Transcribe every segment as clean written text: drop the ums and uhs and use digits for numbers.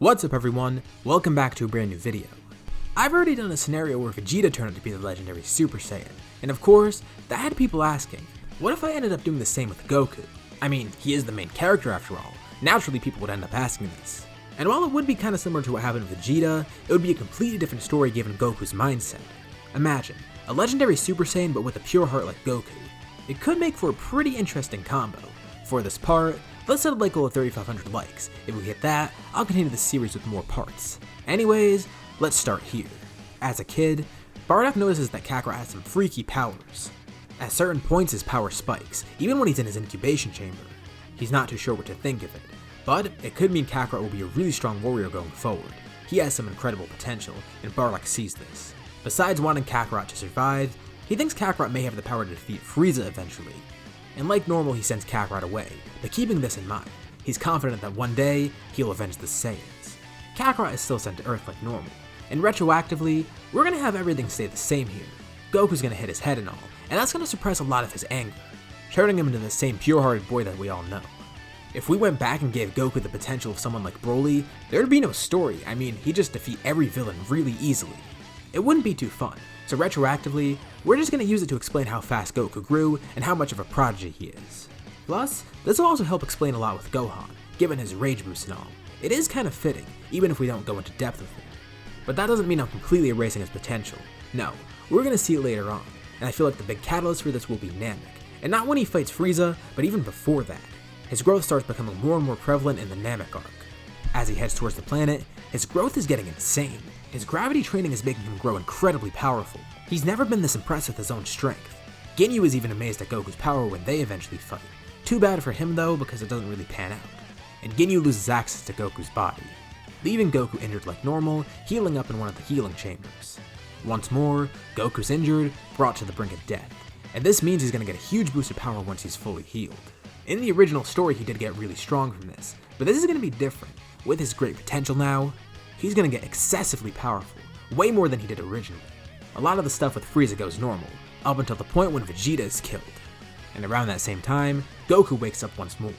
What's up everyone, welcome back to a brand new video. I've already done a scenario where Vegeta turned out to be the Legendary Super Saiyan, and of course, that had people asking, what if I ended up doing the same with Goku? I mean, he is the main character after all, naturally people would end up asking this. And while it would be kinda similar to what happened with Vegeta, it would be a completely different story given Goku's mindset. Imagine, a Legendary Super Saiyan but with a pure heart like Goku. It could make for a pretty interesting combo. For this part, let's set a like goal of 3,500 likes. If we hit that, I'll continue this series with more parts. Anyways, let's start here. As a kid, Bardock notices that Kakarot has some freaky powers. At certain points his power spikes, even when he's in his incubation chamber. He's not too sure what to think of it, but it could mean Kakarot will be a really strong warrior going forward. He has some incredible potential, and Bardock sees this. Besides wanting Kakarot to survive, he thinks Kakarot may have the power to defeat Frieza eventually. And like normal, he sends Kakarot away, but keeping this in mind, he's confident that one day, he'll avenge the Saiyans. Kakarot is still sent to Earth like normal, and retroactively, we're gonna have everything stay the same here. Goku's gonna hit his head and all, and that's gonna suppress a lot of his anger, turning him into the same pure-hearted boy that we all know. If we went back and gave Goku the potential of someone like Broly, there'd be no story. I mean, he'd just defeat every villain really easily. It wouldn't be too fun, so retroactively, we're just going to use it to explain how fast Goku grew and how much of a prodigy he is. Plus, this will also help explain a lot with Gohan, given his rage boost and all. It is kind of fitting, even if we don't go into depth with it. But that doesn't mean I'm completely erasing his potential. No, we're going to see it later on, and I feel like the big catalyst for this will be Namek, and not when he fights Frieza, but even before that. His growth starts becoming more and more prevalent in the Namek arc. As he heads towards the planet, his growth is getting insane. His gravity training is making him grow incredibly powerful. He's never been this impressed with his own strength. Ginyu is even amazed at Goku's power when they eventually fight. Too bad for him though, because it doesn't really pan out. And Ginyu loses access to Goku's body, leaving Goku injured like normal, healing up in one of the healing chambers. Once more, Goku's injured, brought to the brink of death. And this means he's gonna get a huge boost of power once he's fully healed. In the original story he did get really strong from this, but this is gonna be different. With his great potential now, he's gonna get excessively powerful, way more than he did originally. A lot of the stuff with Frieza goes normal, up until the point when Vegeta is killed. And around that same time, Goku wakes up once more.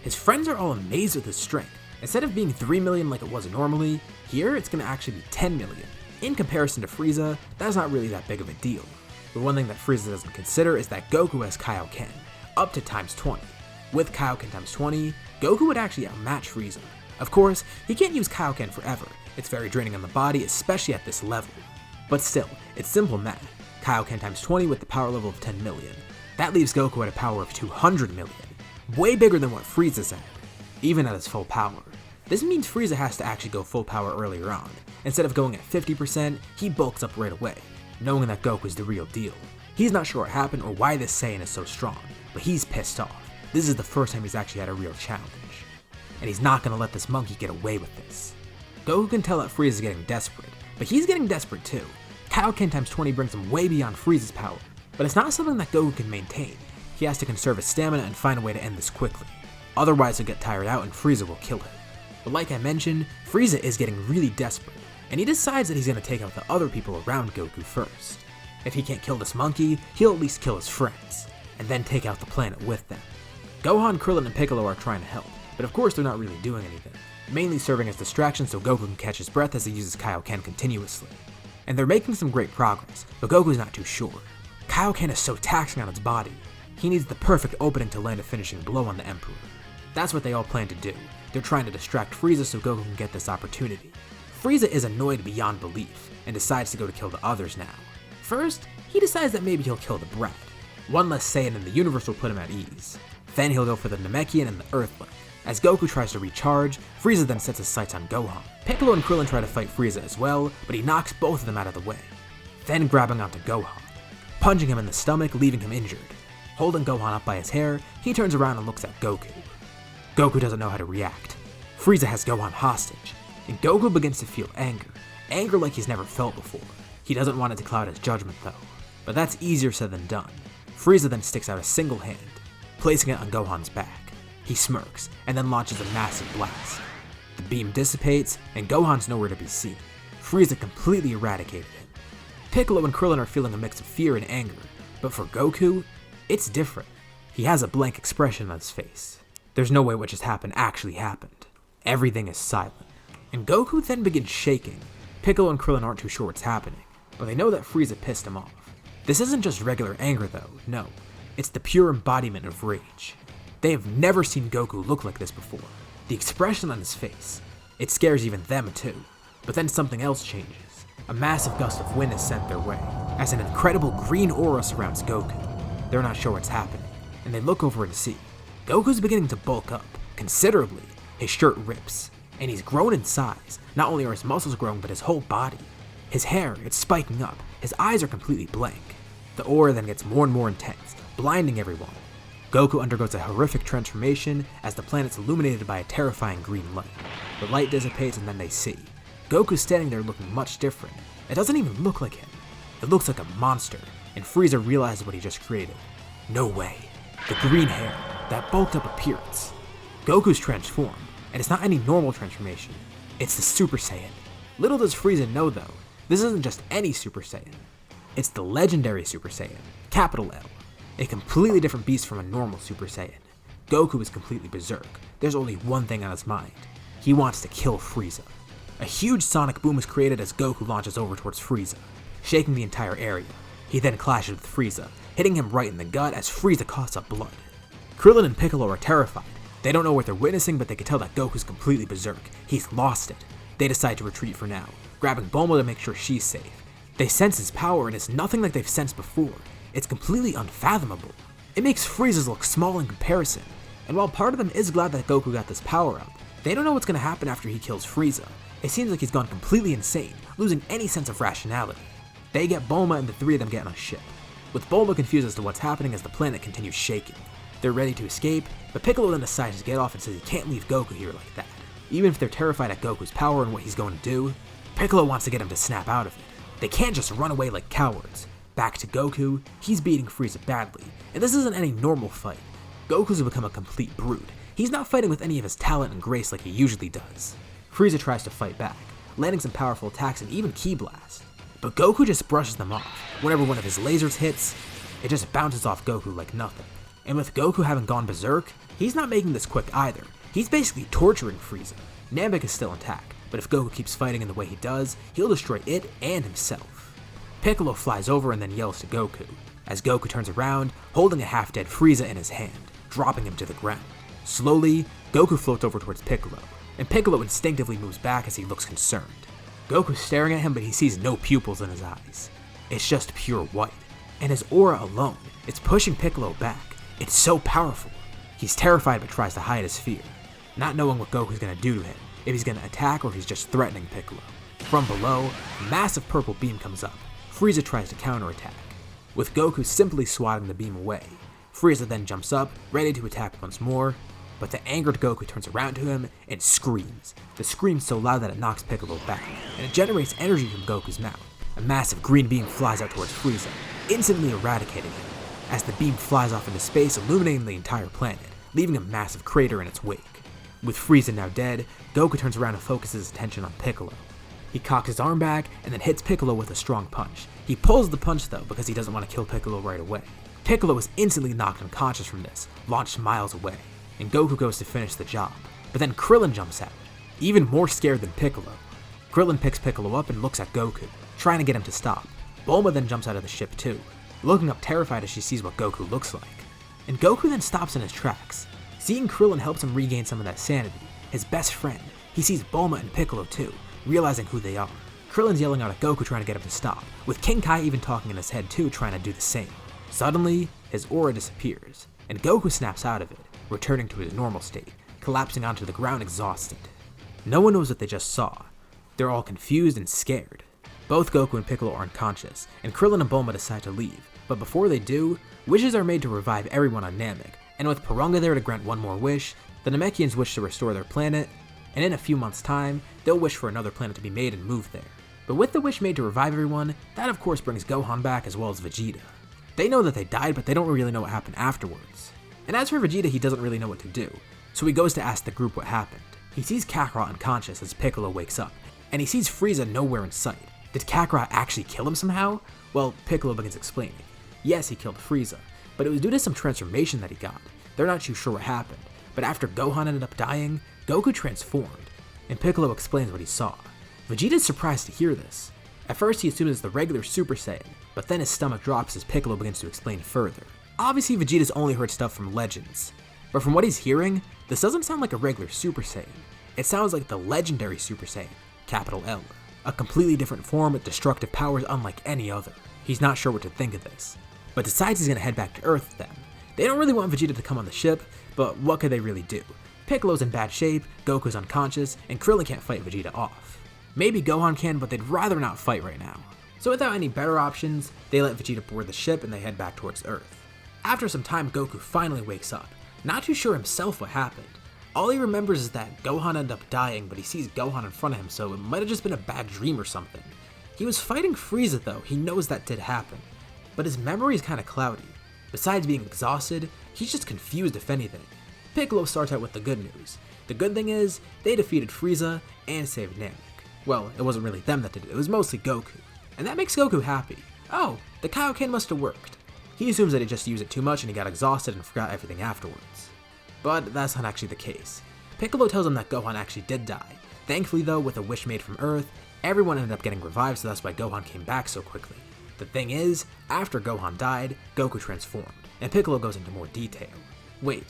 His friends are all amazed with his strength. Instead of being 3 million like it was normally, here it's gonna actually be 10 million. In comparison to Frieza, that's not really that big of a deal. The one thing that Frieza doesn't consider is that Goku has Kaioken, up to times 20. With Kaioken times 20, Goku would actually outmatch Frieza. Of course, he can't use Kaioken forever. It's very draining on the body, especially at this level. But still, it's simple math. Kaioken times 20 with the power level of 10 million. That leaves Goku at a power of 200 million. Way bigger than what Frieza's at, even at his full power. This means Frieza has to actually go full power earlier on. Instead of going at 50%, he bulks up right away, knowing that Goku's the real deal. He's not sure what happened or why this Saiyan is so strong, but he's pissed off. This is the first time he's actually had a real challenge. And he's not gonna let this monkey get away with this. Goku can tell that Frieza's getting desperate, but he's getting desperate too. Kaioken times 20 brings him way beyond Frieza's power, but it's not something that Goku can maintain. He has to conserve his stamina and find a way to end this quickly. Otherwise he'll get tired out and Frieza will kill him. But like I mentioned, Frieza is getting really desperate, and he decides that he's gonna take out the other people around Goku first. If he can't kill this monkey, he'll at least kill his friends, and then take out the planet with them. Gohan, Krillin, and Piccolo are trying to help, but of course they're not really doing anything, mainly serving as distractions so Goku can catch his breath as he uses Kaioken continuously. And they're making some great progress, but Goku's not too sure. Kaioken is so taxing on its body. He needs the perfect opening to land a finishing blow on the Emperor. That's what they all plan to do. They're trying to distract Frieza so Goku can get this opportunity. Frieza is annoyed beyond belief, and decides to go to kill the others now. First, he decides that maybe he'll kill the Brat. One less Saiyan in the universe will put him at ease. Then he'll go for the Namekian and the Earthling. As Goku tries to recharge, Frieza then sets his sights on Gohan. Piccolo and Krillin try to fight Frieza as well, but he knocks both of them out of the way. Then grabbing onto Gohan, punching him in the stomach, leaving him injured. Holding Gohan up by his hair, he turns around and looks at Goku. Goku doesn't know how to react. Frieza has Gohan hostage, and Goku begins to feel anger. Anger like he's never felt before. He doesn't want it to cloud his judgment though, but that's easier said than done. Frieza then sticks out a single hand, placing it on Gohan's back. He smirks, and then launches a massive blast. The beam dissipates, and Gohan's nowhere to be seen. Frieza completely eradicated him. Piccolo and Krillin are feeling a mix of fear and anger, but for Goku, it's different. He has a blank expression on his face. There's no way what just happened actually happened. Everything is silent. and Goku then begins shaking. Piccolo and Krillin aren't too sure what's happening, but they know that Frieza pissed him off. This isn't just regular anger though, no, it's the pure embodiment of rage. They have never seen Goku look like this before. The expression on his face, it scares even them too. But then something else changes. A massive gust of wind is sent their way, as an incredible green aura surrounds Goku. They're not sure what's happening, and they look over to see. Goku's beginning to bulk up, considerably. His shirt rips, and he's grown in size. Not only are his muscles growing, but his whole body. His hair, it's spiking up. His eyes are completely blank. The aura then gets more and more intense, blinding everyone. Goku undergoes a horrific transformation as the planet's illuminated by a terrifying green light. The light dissipates and then they see. Goku's standing there looking much different. It doesn't even look like him. It looks like a monster, and Frieza realizes what he just created. No way. The green hair, that bulked up appearance. Goku's transformed, and it's not any normal transformation. It's the Super Saiyan. Little does Frieza know though, this isn't just any Super Saiyan. It's the Legendary Super Saiyan, capital L. A completely different beast from a normal Super Saiyan. Goku is completely berserk. There's only one thing on his mind. He wants to kill Frieza. A huge sonic boom is created as Goku launches over towards Frieza, shaking the entire area. He then clashes with Frieza, hitting him right in the gut as Frieza coughs up blood. Krillin and Piccolo are terrified. They don't know what they're witnessing, but they can tell that Goku's completely berserk. He's lost it. They decide to retreat for now, grabbing Bulma to make sure she's safe. They sense his power and it's nothing like they've sensed before. It's completely unfathomable. It makes Frieza look small in comparison, and while part of them is glad that Goku got this power up, they don't know what's going to happen after he kills Frieza. It seems like he's gone completely insane, losing any sense of rationality. They get Bulma and the three of them get on a ship, with Bulma confused as to what's happening as the planet continues shaking. They're ready to escape, but Piccolo then decides to get off and says he can't leave Goku here like that. Even if they're terrified at Goku's power and what he's going to do, Piccolo wants to get him to snap out of it. They can't just run away like cowards. Back to Goku, he's beating Frieza badly, and this isn't any normal fight. Goku's become a complete brute. He's not fighting with any of his talent and grace like he usually does. Frieza tries to fight back, landing some powerful attacks and even Ki Blast. But Goku just brushes them off. Whenever one of his lasers hits, it just bounces off Goku like nothing. And with Goku having gone berserk, he's not making this quick either. He's basically torturing Frieza. Namek is still intact, but if Goku keeps fighting in the way he does, he'll destroy it and himself. Piccolo flies over and then yells to Goku, as Goku turns around, holding a half-dead Frieza in his hand, dropping him to the ground. Slowly, Goku floats over towards Piccolo, and Piccolo instinctively moves back as he looks concerned. Goku's staring at him, but he sees no pupils in his eyes. It's just pure white, and his aura alone, it's pushing Piccolo back. It's so powerful. He's terrified but tries to hide his fear, not knowing what Goku's gonna do to him, if he's gonna attack or if he's just threatening Piccolo. From below, a massive purple beam comes up. Frieza tries to counterattack, with Goku simply swatting the beam away. Frieza then jumps up, ready to attack once more, but the angered Goku turns around to him and screams. The scream so loud that it knocks Piccolo back, and it generates energy from Goku's mouth. A massive green beam flies out towards Frieza, instantly eradicating him, as the beam flies off into space, illuminating the entire planet, leaving a massive crater in its wake. With Frieza now dead, Goku turns around and focuses his attention on Piccolo. He cocks his arm back and then hits Piccolo with a strong punch. He pulls the punch though because he doesn't want to kill Piccolo right away. Piccolo is instantly knocked unconscious from this, launched miles away, and Goku goes to finish the job. But then Krillin jumps out, even more scared than Piccolo. Krillin picks Piccolo up and looks at Goku, trying to get him to stop. Bulma then jumps out of the ship too, looking up terrified as she sees what Goku looks like. And Goku then stops in his tracks. Seeing Krillin helps him regain some of that sanity, his best friend, he sees Bulma and Piccolo too, realizing who they are. Krillin's yelling out at Goku trying to get him to stop, with King Kai even talking in his head too trying to do the same. Suddenly, his aura disappears, and Goku snaps out of it, returning to his normal state, collapsing onto the ground exhausted. No one knows what they just saw. They're all confused and scared. Both Goku and Piccolo are unconscious, and Krillin and Bulma decide to leave, but before they do, wishes are made to revive everyone on Namek, and with Porunga there to grant one more wish, the Namekians wish to restore their planet, and in a few months' time, they'll wish for another planet to be made and moved there. But with the wish made to revive everyone, that of course brings Gohan back as well as Vegeta. They know that they died, but they don't really know what happened afterwards. And as for Vegeta, he doesn't really know what to do, so he goes to ask the group what happened. He sees Kakarot unconscious as Piccolo wakes up, and he sees Frieza nowhere in sight. Did Kakarot actually kill him somehow? Well, Piccolo begins explaining. Yes, he killed Frieza, but it was due to some transformation that he got. They're not too sure what happened, but after Gohan ended up dying, Goku transformed, and Piccolo explains what he saw. Vegeta is surprised to hear this. At first he assumes it's the regular Super Saiyan, but then his stomach drops as Piccolo begins to explain further. Obviously Vegeta's only heard stuff from Legends, but from what he's hearing, this doesn't sound like a regular Super Saiyan. It sounds like the Legendary Super Saiyan, capital L, a completely different form with destructive powers unlike any other. He's not sure what to think of this, but decides he's gonna head back to Earth with them. They don't really want Vegeta to come on the ship, but what could they really do? Piccolo's in bad shape, Goku's unconscious, and Krillin can't fight Vegeta off. Maybe Gohan can, but they'd rather not fight right now. So without any better options, they let Vegeta board the ship and they head back towards Earth. After some time, Goku finally wakes up, not too sure himself what happened. All he remembers is that Gohan ended up dying, but he sees Gohan in front of him, so it might have just been a bad dream or something. He was fighting Frieza though, he knows that did happen, but his memory is kinda cloudy. Besides being exhausted, he's just confused if anything. Piccolo starts out with the good news. The good thing is, they defeated Frieza and saved Namek. Well, it wasn't really them that did it was mostly Goku. And that makes Goku happy. Oh, the Kaioken must have worked. He assumes that he just used it too much and he got exhausted and forgot everything afterwards. But that's not actually the case. Piccolo tells him that Gohan actually did die. Thankfully though, with a wish made from Earth, everyone ended up getting revived, so that's why Gohan came back so quickly. The thing is, after Gohan died, Goku transformed, and Piccolo goes into more detail. Wait,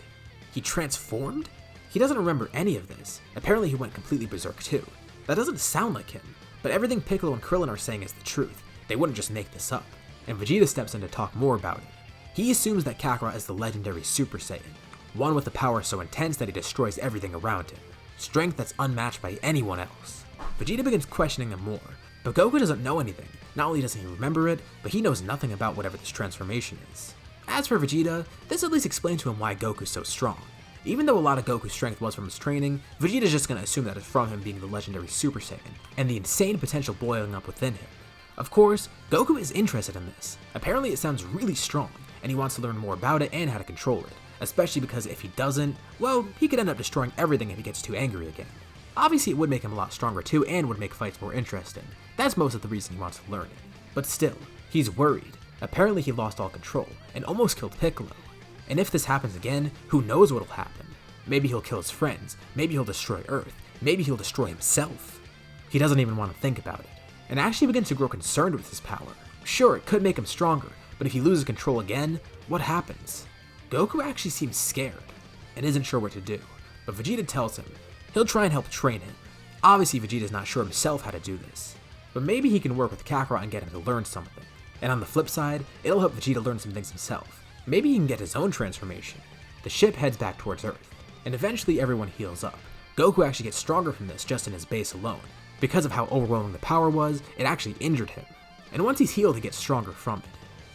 he transformed? He doesn't remember any of this. Apparently he went completely berserk too. That doesn't sound like him, but everything Piccolo and Krillin are saying is the truth. They wouldn't just make this up. And Vegeta steps in to talk more about it. He assumes that Kakarot is the legendary Super Saiyan, one with a power so intense that he destroys everything around him, strength that's unmatched by anyone else. Vegeta begins questioning him more, but Goku doesn't know anything. Not only doesn't he remember it, but he knows nothing about whatever this transformation is. As for Vegeta, this at least explains to him why Goku's so strong. Even though a lot of Goku's strength was from his training, Vegeta's just gonna assume that it's from him being the legendary Super Saiyan, and the insane potential boiling up within him. Of course, Goku is interested in this. Apparently it sounds really strong, and he wants to learn more about it and how to control it, especially because if he doesn't, well, he could end up destroying everything if he gets too angry again. Obviously it would make him a lot stronger too, and would make fights more interesting. That's most of the reason he wants to learn it. But still, he's worried. Apparently he lost all control, and almost killed Piccolo. And if this happens again, who knows what'll happen? Maybe he'll kill his friends, maybe he'll destroy Earth, maybe he'll destroy himself. He doesn't even want to think about it, and actually begins to grow concerned with his power. Sure, it could make him stronger, but if he loses control again, what happens? Goku actually seems scared, and isn't sure what to do, but Vegeta tells him he'll try and help train him. Obviously Vegeta's not sure himself how to do this, but maybe he can work with Kakarot and get him to learn something. And on the flip side, it'll help Vegeta learn some things himself. Maybe he can get his own transformation. The ship heads back towards Earth, and eventually everyone heals up. Goku actually gets stronger from this just in his base alone. Because of how overwhelming the power was, it actually injured him. And once he's healed, he gets stronger from it.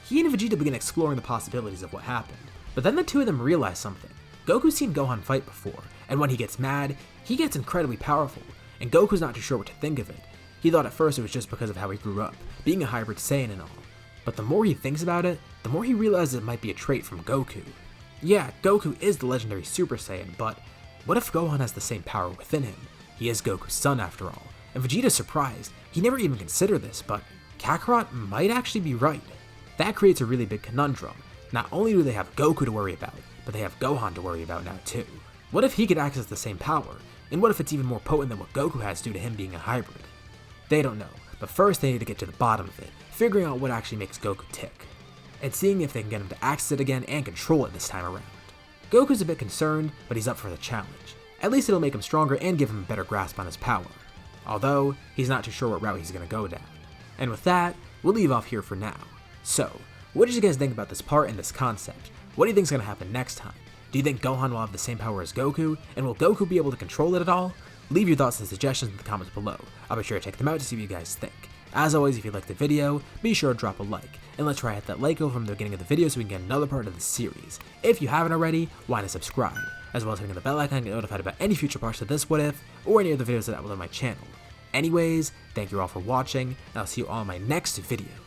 He and Vegeta begin exploring the possibilities of what happened. But then the two of them realize something. Goku's seen Gohan fight before, and when he gets mad, he gets incredibly powerful, and Goku's not too sure what to think of it. He thought at first it was just because of how he grew up, being a hybrid Saiyan and all. But the more he thinks about it, the more he realizes it might be a trait from Goku. Yeah, Goku is the legendary Super Saiyan, but what if Gohan has the same power within him? He is Goku's son after all, and Vegeta's surprised. He never even considered this, but Kakarot might actually be right. That creates a really big conundrum. Not only do they have Goku to worry about, but they have Gohan to worry about now too. What if he could access the same power? And what if it's even more potent than what Goku has due to him being a hybrid? They don't know, but first they need to get to the bottom of it, figuring out what actually makes Goku tick, and seeing if they can get him to access it again and control it this time around. Goku's a bit concerned, but he's up for the challenge. At least it'll make him stronger and give him a better grasp on his power. Although, he's not too sure what route he's gonna go down. And with that, we'll leave off here for now. So, what did you guys think about this part and this concept? What do you think is gonna happen next time? Do you think Gohan will have the same power as Goku? And will Goku be able to control it at all? Leave your thoughts and suggestions in the comments below. I'll be sure to check them out to see what you guys think. As always, if you liked the video, be sure to drop a like, and let's try to hit that like goal from the beginning of the video so we can get another part of the series. If you haven't already, why not subscribe, as well as hitting the bell icon to get notified about any future parts of this What If, or any other videos that I upload on my channel. Anyways, thank you all for watching, and I'll see you all in my next video.